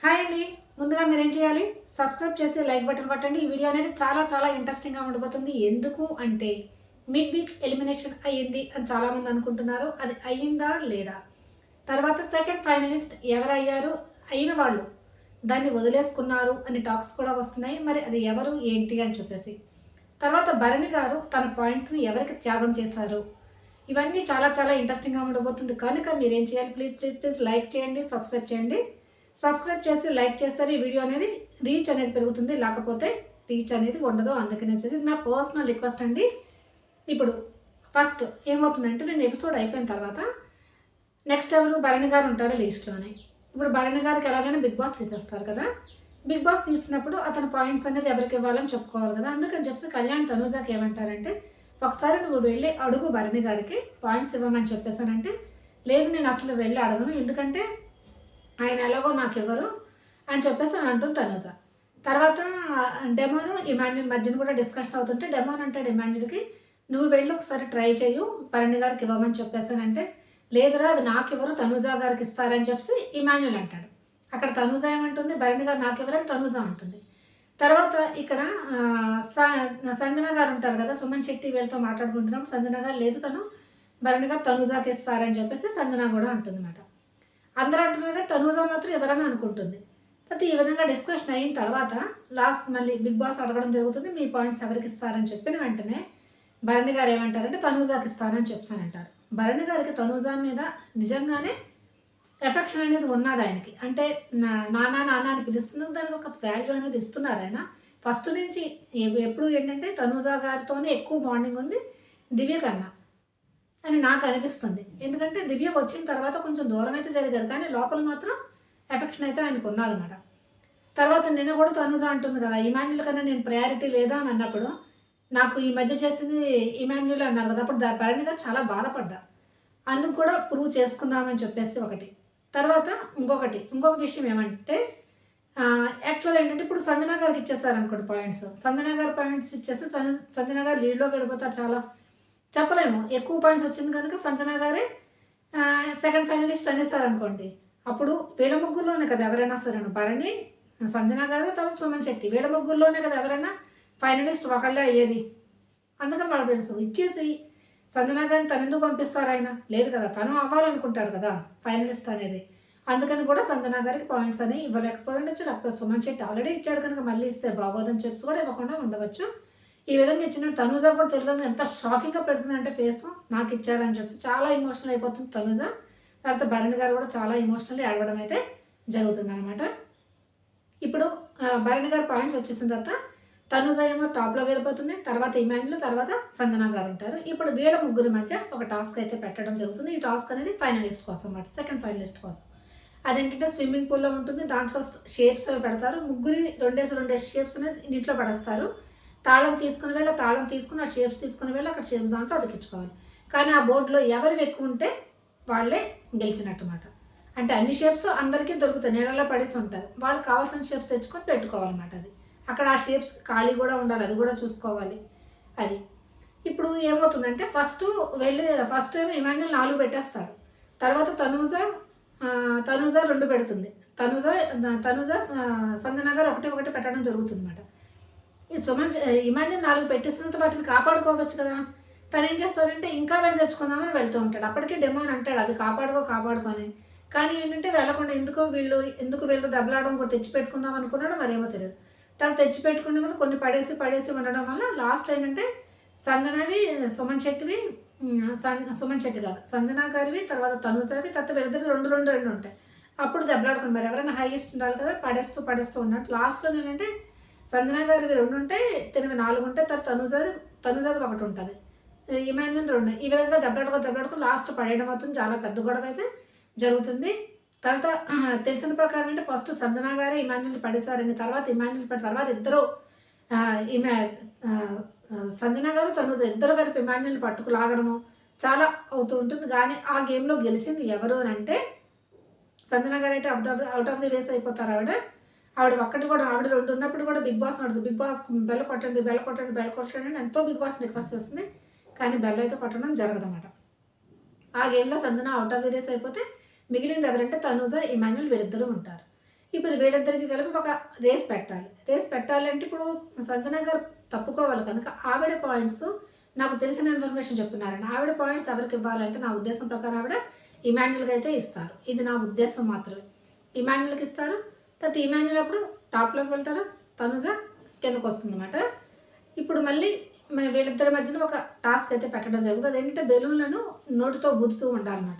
Hi అండి. ముందుగా మీరేం చేయాలి? సబ్స్క్రైబ్ చేసి లైక్ బటన్ కొట్టండి. ఈ వీడియో అనేది చాలా ఇంట్రెస్టింగ్‌గా ఉండబోతుంది. ఎందుకు అంటే మిడ్ వీక్ ఎలిమినేషన్ అయ్యింది అని చాలామంది అనుకుంటున్నారు. అది అయ్యిందా? లేదా? తర్వాత సెకండ్ ఫైనలిస్ట్ ఎవరయ్యారు? అయిన వాళ్ళు దాన్ని వదిలేసుకున్నారు అని టాక్స్ కూడా వస్తున్నాయి. మరి అది ఎవరు? ఏంటి? అని చెప్పేసి. తర్వాత భరణి గారు తన పాయింట్స్‌ని ఎవరికి త్యాగం చేశారు? ఇవన్నీ చాలా ఇంట్రెస్టింగ్‌గా ఉండబోతుంది. కనుక మీరేం చేయాలి? ప్లీజ్ లైక్ చేయండి, సబ్స్క్రైబ్ చేయండి. సబ్స్క్రైబ్ చేసి లైక్ చేస్తారు. ఈ వీడియో అనేది రీచ్ అనేది పెరుగుతుంది. లేకపోతే రీచ్ అనేది ఉండదు. అందుకని వచ్చేసి నా పర్సనల్ రిక్వెస్ట్ అండి. ఇప్పుడు ఫస్ట్ ఏమవుతుందంటే నేను ఎపిసోడ్ అయిపోయిన తర్వాత నెక్స్ట్ ఎవరు భరణి గారు ఉంటారు లిస్ట్‌లోనే. ఇప్పుడు భరణి గారికి ఎలాగైనా బిగ్ బాస్ తీసేస్తారు కదా! బిగ్ బాస్ తీసినప్పుడు అతని పాయింట్స్ అనేది ఎవరికి ఇవ్వాలని చెప్పుకోవాలి కదా! అందుకని చెప్పేసి కళ్యాణ్ తనూజాకి ఏమంటారంటే, "ఒకసారి నువ్వు వెళ్ళి అడుగు భరణి గారికి పాయింట్స్ ఇవ్వమని" చెప్పేసానంటే, "లేదు నేను అసలు వెళ్ళి అడగను. ఎందుకంటే ఆయన ఎలాగో నాకివ్వరు" అని చెప్పేసి అని అంటుంది తనూజ. తర్వాత డెమోను, ఇమాన్యుల్ మధ్యన కూడా డిస్కషన్ అవుతుంటే డెమోన్ అంటాడు ఇమాన్యుల్‌కి, "నువ్వు వెళ్లి ఒకసారి ట్రై చెయ్యు. భరణి గారికి ఇవ్వమని" చెప్పేసానంటే, "లేదురా అది నాకివ్వరు తనూజ గారికి ఇస్తారని" చెప్పేసి ఇమాన్యుల్ అంటాడు. అక్కడ తనూజ ఏమంటుంది, "భరణి గారు నాకివ్వరని" తనూజ అంటుంది. తర్వాత ఇక్కడ ఆహ్, స సంజన గారు ఉంటారు కదా! సుమన్ శెట్టి వీళ్ళతో మాట్లాడుకుంటున్నప్పుడు సంజన గారు, "లేదు తను భరణి గారు తనూజకి ఇస్తారని" చెప్పేసి సంజన కూడా అంటుందన్నమాట. అందరూ అంటున్నారు కానీ తనూజ మాత్రం ఎవరని అనుకుంటుంది. అయితే ఈ విధంగా డిస్కషన్ అయిన తర్వాత లాస్ట్ మళ్ళీ బిగ్ బాస్ అడగడం జరుగుతుంది. మీ పాయింట్స్ ఎవరికిస్తారని చెప్పిన వెంటనే భరణి గారు ఏమంటారంటే తనూజాకి ఇస్తానని చెప్పానంటారు. భరణి గారికి తనూజ మీద నిజంగానే ఎఫెక్షన్ అనేది ఉన్నది ఆయనకి. అంటే నాన్న అని పిలుస్తున్నందుకు దానికి ఒక వాల్యూ అనేది ఇస్తున్నారు ఆయన. ఫస్ట్ నుంచి ఎప్పుడు ఏంటంటే తనూజ గారితోనే ఎక్కువ బాండింగ్ ఉంది దివ్య కన్నా అని నాకు అనిపిస్తుంది. ఎందుకంటే దివ్య వచ్చిన తర్వాత కొంచెం దూరం అయితే జరిగారు. కానీ లోపల మాత్రం ఎఫెక్షన్ అయితే ఆయనకు ఉన్నదనమాట. తర్వాత నిన్న కూడా తనుజ అంటుంది కదా! ఇమాన్యుల్ కన్నా నేను ప్రయారిటీ లేదా అని అన్నప్పుడు, నాకు ఈ మధ్య చేసింది ఇమాన్యుల్ అన్నారు కదా! అప్పుడు భరణి గారు చాలా బాధపడ్డా. అందుకు కూడా ప్రూవ్ చేసుకుందామని చెప్పేసి ఒకటి. తర్వాత ఇంకొక విషయం ఏమంటే యాక్చువల్ ఏంటంటే ఇప్పుడు సంజన గారికి ఇచ్చేసారనుకోండి పాయింట్స్. సంజన గారు పాయింట్స్ ఇచ్చేస్తే సంజన గారు లీడ్‌లోకి వెళ్ళిపోతారు చాలా. చెప్పలేము. ఎక్కువ పాయింట్స్ వచ్చింది కనుక సంజన గారే సెకండ్ ఫైనలిస్ట్ అనేసారనుకోండి. అప్పుడు వీళ్ళ ముగ్గురులోనే కదా ఎవరైనా సరేను. భరణి, సంజన గారు, తర్వాత సుమన్ శెట్టి. వీళ్ళ ముగ్గురులోనే కదా ఎవరైనా ఫైనలిస్ట్ ఒకళ్ళే అయ్యేది. అందుకని వాళ్ళకి తెలుసు. ఇచ్చేసి సంజన గారిని తనెందుకు పంపిస్తారాయన? లేదు కదా! తను అవ్వాలనుకుంటారు కదా! ఫైనలిస్ట్ అనేది. అందుకని కూడా సంజన గారికి పాయింట్స్ అనేవి ఇవ్వలేకపోయి ఉండొచ్చు. లేకపోతే సుమన్ శెట్టి ఆల్రెడీ ఇచ్చాడు కనుక మళ్ళీ ఇస్తే బాగోదని చెప్పి కూడా ఇవ్వకుండా ఉండవచ్చు. ఈ విధంగా ఇచ్చిన తనుజ కూడా తెలుగులో ఎంత షాకింగ్‌గా పెడుతుందంటే ఫేసు, నాకిచ్చారని చెప్పేసి చాలా ఎమోషనల్ అయిపోతుంది తనుజ. తర్వాత భరణి గారు కూడా చాలా ఎమోషనల్లీ ఏడవడం అయితే జరుగుతుందనమాట. ఇప్పుడు భరణి గారి పాయింట్స్ వచ్చేసిన తర్వాత తనుజ ఏమో టాప్‌లో వెళ్ళిపోతుంది. తర్వాత ఇమాన్యుల్, తర్వాత సంజన గారు ఉంటారు. ఇప్పుడు వీళ్ళ ముగ్గురి మధ్య ఒక టాస్క్ అయితే పెట్టడం జరుగుతుంది. ఈ టాస్క్ అనేది ఫైనలిస్ట్ కోసం అన్నమాట. సెకండ్ ఫైనలిస్ట్ కోసం. అదేంటంటే స్విమ్మింగ్ పూల్‌లో ఉంటుంది. దాంట్లో షేప్స్ అవి పెడతారు. ముగ్గురిని రెండేసి షేప్స్ అనేది నీటిలో పడేస్తారు. తాళం తీసుకుని వెళ్ళి, ఆ తాళం తీసుకొని, ఆ షేప్స్ తీసుకుని వెళ్ళి అక్కడ షేప్స్ దాంట్లో అతికించుకోవాలి. కానీ ఆ బోర్డ్‌లో ఎవరివి ఎక్కువ ఉంటే వాళ్ళే గెలిచినట్టు మాట. అంటే అన్ని షేప్స్ అందరికీ దొరుకుతాయి. నీళ్ళలో పడేసి ఉంటారు. వాళ్ళకి కావాల్సిన షేప్స్ తెచ్చుకొని పెట్టుకోవాలన్నమాట అది. అక్కడ ఆ షేప్స్ ఖాళీ కూడా ఉండాలి. అది కూడా చూసుకోవాలి. అది. ఇప్పుడు ఏమవుతుందంటే ఫస్ట్ ఏమో ఇమాన్యుల్ 4 పెట్టేస్తాడు. తర్వాత తనూజ 2 పెడుతుంది. తనూజ తనూజ సంజన గారు ఒకటి పెట్టడం జరుగుతుందన్నమాట. ఈ ఇమాన్యుల్ 4 పెట్టేసినంత వాటిని కాపాడుకోవచ్చు కదా! తనేం చేస్తాడంటే ఇంకా వెళ్ళి తెచ్చుకుందామని వెళ్తూ ఉంటాడు. అప్పటికే డెమో అని అంటాడు అవి కాపాడుకో అని. కానీ ఏంటంటే వెళ్ళకుండా ఎందుకు వీళ్ళతో దెబ్బలాడడం కూడా తెచ్చిపెట్టుకుందాం అనుకున్నాడో మరేమో తెలీదు. తను తెచ్చిపెట్టుకునే ముందు కొన్ని పడేసి ఉండడం వల్ల లాస్ట్‌లో ఏంటంటే సంజనవి, సుమన్ శెట్టివి సుమన్ శెట్టి కాదు. సంజన గారివి, తర్వాత తనూజవి, తర్వాత వీళ్ళిద్దరివి 2 ఉంటాయి. అప్పుడు దెబ్బలాడుకుని మరి ఎవరైనా హైయెస్ట్ ఉండాలి కదా! పడేస్తూ ఉన్నట్టు లాస్ట్‌లో ఏంటంటే సంజన గారివి 2 ఉంటాయి. తినవి 4 ఉంటాయి. తర్వాత తనుజది ఒకటి ఉంటది. ఇమాన్యుల్ 2. ఈ విధంగా దెబ్బలాడుకొని లాస్ట్ పడేయడం అవుతుంది. చాలా పెద్ద గొడవ అయితే జరుగుతుంది. తర్వాత తెలిసిన ప్రకారం అంటే ఫస్ట్ సంజన గారే ఇమాన్యుల్‌ని పడేసారని, తర్వాత ఇమాన్యుల్ పడిన తర్వాత ఇద్దరు ఈమె ఆహ్, సంజన గారు, తనూజ ఇద్దరు కలిపి ఇమాన్యుల్‌ని పట్టుకు లాగడము చాలా అవుతూ ఉంటుంది. కానీ ఆ గేమ్‌లో గెలిచింది ఎవరు అనంటే సంజన గారైతే ఔట్ ఆఫ్ ది రేస్ అయిపోతారు ఆవిడ. ఆవిడ 2 ఉన్నప్పుడు కూడా బిగ్ బాస్‌ని అడుగుతది. బిగ్ బాస్ బెల్ కొట్టండి అని ఎంతో బిగ్ బాస్‌ని రిక్వెస్ట్ చేస్తుంది. కానీ బెల్ అయితే కొట్టడం జరగదన్నమాట. ఆ గేమ్‌లో Sanjana out of the race అయిపోతే మిగిలింది ఎవరంటే తనూజ, ఇమాన్యుల్ వీళ్ళిద్దరూ ఉంటారు. ఇప్పుడు వీళ్ళిద్దరికి కలిపి ఒక రేస్ పెట్టాలి. రేస్ పెట్టాలి అంటే ఇప్పుడు సంజన గారు తప్పుకోవాలి కనుక ఆవిడ పాయింట్స్ నాకు తెలిసిన ఇన్ఫర్మేషన్ చెప్తున్నారండి. ఆవిడ పాయింట్స్ ఎవరికి ఇవ్వాలంటే నా ఉద్దేశం ప్రకారం ఆవిడ ఇమాన్యుల్‌కి అయితే ఇస్తారు. ఇది నా ఉద్దేశం మాత్రమే. ఇమాన్యుల్‌కి ఇస్తారు. తర్వాత ఇమాన్యుల్ అప్పుడు టాప్‌లోకి వెళ్తారు. తనుజ కిందకొస్తుందన్నమాట. ఇప్పుడు మళ్ళీ వీళ్ళిద్దరి మధ్యన ఒక టాస్క్ అయితే పెట్టడం జరుగుతుంది. అదేంటంటే బెలూన్లను నోటితో ఊదుతూ ఉండాలన్నమాట.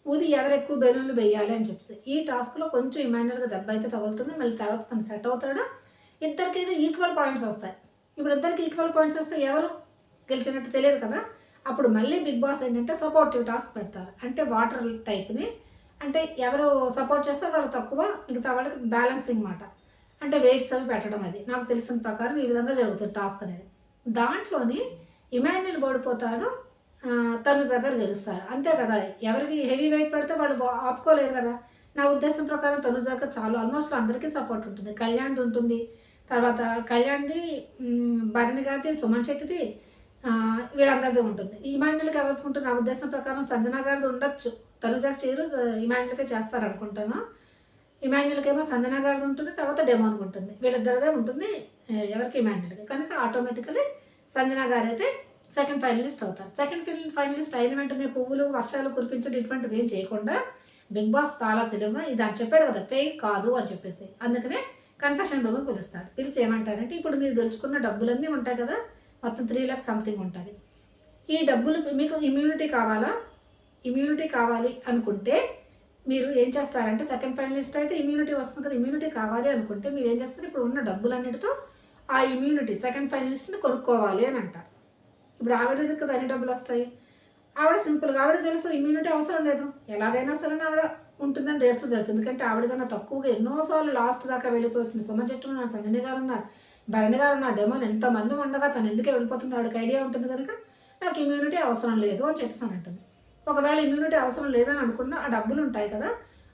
ఊది ఎవరెక్కువ బెలూన్లు వేయాలి అని చెప్పేసి. ఈ టాస్క్‌లో కొంచెం ఇమాన్యుల్‌కి దెబ్బ అయితే తగులుతుంది. మళ్ళీ తర్వాత తను సెట్ అవుతాడు. ఇద్దరికైతే ఈక్వల్ పాయింట్స్ వస్తాయి. ఇప్పుడు ఇద్దరికి ఈక్వల్ పాయింట్స్ వస్తే ఎవరు గెలిచినట్టు తెలియదు కదా! అప్పుడు మళ్ళీ బిగ్ బాస్ ఏంటంటే సపోర్టివ్ టాస్క్ పెడతారు. అంటే వాటర్ టైప్‌ని అంటే ఎవరు సపోర్ట్ చేస్తారో వాళ్ళు తక్కువ, మిగతా వాళ్ళకి బ్యాలెన్సింగ్ మాట. అంటే వెయిట్స్ అవి పెట్టడం అది. నాకు తెలిసిన ప్రకారం ఈ విధంగా జరుగుతుంది టాస్క్ అనేది. దాంట్లోని ఇమాన్యుల్ ఓడిపోతాడు. తనుజ గారు గెలుస్తారు. అంతే కదా! ఎవరికి హెవీ వెయిట్ పెడితే వాళ్ళు ఆపుకోలేరు కదా! నా ఉద్దేశం ప్రకారం తనుజాకి చాలా ఆల్మోస్ట్ అందరికీ సపోర్ట్ ఉంటుంది. కళ్యాణ్‌ది ఉంటుంది. తర్వాత కళ్యాణ్‌ది, భరణి గారిది, సుమన్ శెట్టిది, వీళ్ళందరిది ఉంటుంది. ఇమాన్యుల్‌కి ఎవరికి ఉంటుంది నా ఉద్దేశం ప్రకారం సంజన గారిది ఉండొచ్చు. తనుజాకి చేయరు. ఇమాన్యుల్‌కే చేస్తారనుకుంటాను. ఇమాన్యుల్‌కేమో సంజన గారిది ఉంటుంది. తర్వాత డెమోన్‌కి ఉంటుంది. వీళ్ళిద్దరిదే ఉంటుంది. ఎవరికి ఇమాన్యుల్‌కి. కనుక ఆటోమేటికల్లీ సంజన గారైతే సెకండ్ ఫైనలిస్ట్ అవుతారు. సెకండ్ ఫైనలిస్ట్ అయిన వెంటనే పువ్వులు, వర్షాలు కురిపించడం ఇటువంటివి ఏం చేయకుండా బిగ్ బాస్ చాలా సులువుగా ఇది అని చెప్పాడు కదా! ఫేక్ కాదు అని చెప్పేసి. అందుకనే కన్ఫెషన్ రూమ్‌కి పిలుస్తాడు. పిలిచి ఏమంటారంటే ఇప్పుడు మీరు గెలుచుకున్న డబ్బులన్నీ ఉంటాయి కదా! మొత్తం 3,00,000 సంథింగ్ ఉంటది. ఈ డబ్బులు మీకు ఇమ్యూనిటీ కావాలా? ఇమ్యూనిటీ కావాలి అనుకుంటే మీరు ఏం చేస్తారంటే సెకండ్ ఫైనలిస్ట్ అయితే ఇమ్యూనిటీ వస్తుంది కదా! ఇమ్యూనిటీ కావాలి అనుకుంటే మీరు ఏం చేస్తారు ఇప్పుడు ఉన్న డబ్బులన్నిటితో ఆ ఇమ్యూనిటీ సెకండ్ ఫైనలిస్ట్‌ని కొనుక్కోవాలి అని అంటారు. ఇప్పుడు ఆవిడ దగ్గరికి కదా అన్ని డబ్బులొస్తాయి. ఆవిడ సింపుల్‌గా ఆవిడకి తెలుసు ఇమ్యూనిటీ అవసరం లేదు. ఎలాగైనా సరే ఆవిడ ఉంటుందని రేస్‌లో తెలుసు. ఎందుకంటే ఆవిడ కన్నా తక్కువగా ఎన్నో సార్లు లాస్ట్ దాకా వెళ్ళిపోయి వచ్చింది. సుమన్ శెట్టి ఉన్నారు, సంజన గారున్నారు, భరణి గారున్నారు, డెమోన్ ఎంతమంది ఉండగా తను ఎందుకే వెళ్ళిపోతుంది ఆవిడకి ఐడియా ఉంటుంది కనుక నాకు ఇమ్యూనిటీ అవసరం లేదు అని చెప్పేసానంటుంది. ఒకవేళ ఇమ్యూనిటీ అవసరం లేదని అనుకున్న ఆ డబ్బులు ఉంటాయి కదా!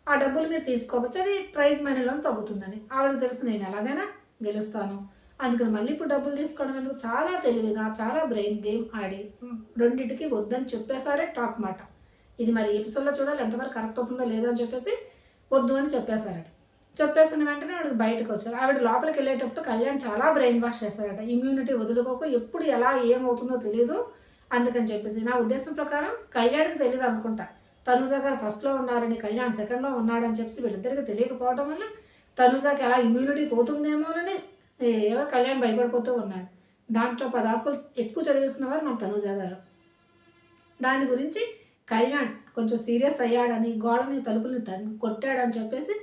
ఆ డబ్బులు మీరు తీసుకోవచ్చు. అది ప్రైజ్ మనీలో తగ్గుతుందని. ఆవిడకి తెలుసు నేను ఎలాగైనా గెలుస్తాను. అందుకని మళ్ళీ ఇప్పుడు డబ్బులు తీసుకోవడం ఎందుకు చాలా తెలివిగా, చాలా బ్రెయిన్ గేమ్ ఆడి రెండిటికి వద్దని చెప్పేసారే టాక్ మాట. ఇది మరి ఎపిసోడ్‌లో చూడాలి ఎంతవరకు కరెక్ట్ అవుతుందో లేదో అని చెప్పేసి వద్దు అని చెప్పేసారట. చెప్పేసిన వెంటనే ఆవిడకి బయటకొచ్చారు. ఆవిడ లోపలికెళ్ళేటప్పుడు కళ్యాణ్ చాలా బ్రెయిన్ వాష్ చేశారట. ఇమ్యూనిటీ వదులుకోకు ఎప్పుడు ఎలా ఏమవుతుందో తెలీదు. అందుకని చెప్పేసి నా ఉద్దేశం ప్రకారం కళ్యాణ్‌కి తెలీదు అనుకుంటా. తనుజ గారు ఫస్ట్‌లో ఉన్నారని, కళ్యాణ్ సెకండ్‌లో ఉన్నాడని చెప్పేసి వీళ్ళిద్దరికీ తెలియకపోవడం వల్ల తనుజకి ఎలా ఇమ్యూనిటీ పోతుందేమోనని ఎవరో కళ్యాణ్ భయపడిపోతూ ఉన్నాడు. దాంట్లో 10 ఆకులు ఎక్కువ చదివేసిన వారు మన తనూజ గారు. దాని గురించి కళ్యాణ్ కొంచెం సీరియస్ అయ్యాడని, గోడని, తలుపుల్ని కొట్టాడని చెప్పేసి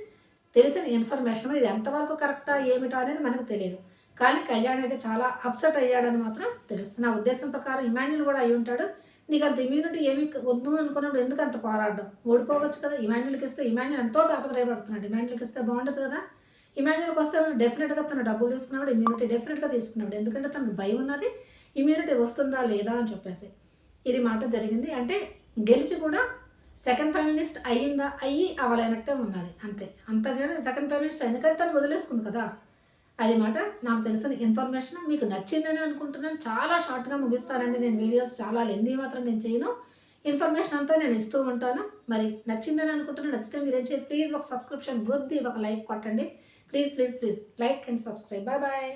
తెలిసిన ఇన్ఫర్మేషన్. ఇది ఎంతవరకు కరెక్టా ఏమిటా అనేది మనకు తెలియదు. కానీ కళ్యాణ్ అయితే చాలా అప్సెట్ అయ్యాడని మాత్రం తెలుసు. నా ఉద్దేశం ప్రకారం ఇమాన్యుల్ కూడా అయ్యి ఉంటాడు. నీకు అంత ఇమ్యూనిటీ ఏమి వద్దు అనుకున్నప్పుడు ఎందుకు అంత పోరాడడం? ఓడిపోవచ్చు కదా! ఇమాన్యుల్‌కి ఇస్తే ఇమాన్యుల్ ఎంతో తాపత్రయపడుతున్నాడు. ఇమాన్యుల్‌కి ఇస్తే బాగుండదు కదా! ఇమాన్యుల్‌కి వస్తే డెఫినెట్‌గా తను డబ్బులు తీసుకున్నవాడు ఇమ్యూనిటీ డెఫినెట్‌గా తీసుకున్నాడు. ఎందుకంటే తనకు భయం ఉన్నది. ఇమ్యూనిటీ వస్తుందా లేదా అని చెప్పేసి. ఇది మాట జరిగింది. అంటే గెలిచి కూడా సెకండ్ ఫైనలిస్ట్ అయ్యిందా? అయ్యి అవ్వలేనట్టే ఉన్నది అంతే. అంతగాని సెకండ్ ఫైనలిస్ట్ అయింది కానీ తను వదిలేసుకుంది కదా! అది మాట నాకు తెలిసిన ఇన్ఫర్మేషన్. మీకు నచ్చిందని అనుకుంటున్నాను. చాలా షార్ట్‌గా ముగిస్తానండి నేను వీడియోస్. చాలా లెంథీ మాత్రం నేను చేయను. ఇన్ఫర్మేషన్ అంతా నేను ఇస్తూ ఉంటాను. మరి నచ్చిందని అనుకుంటున్నాను. నచ్చితే మీరేం చేయాలి ప్లీజ్ ఒక సబ్స్క్రిప్షన్ గుద్ది ఒక లైక్ కొట్టండి. Please, please, please like and subscribe. Bye bye.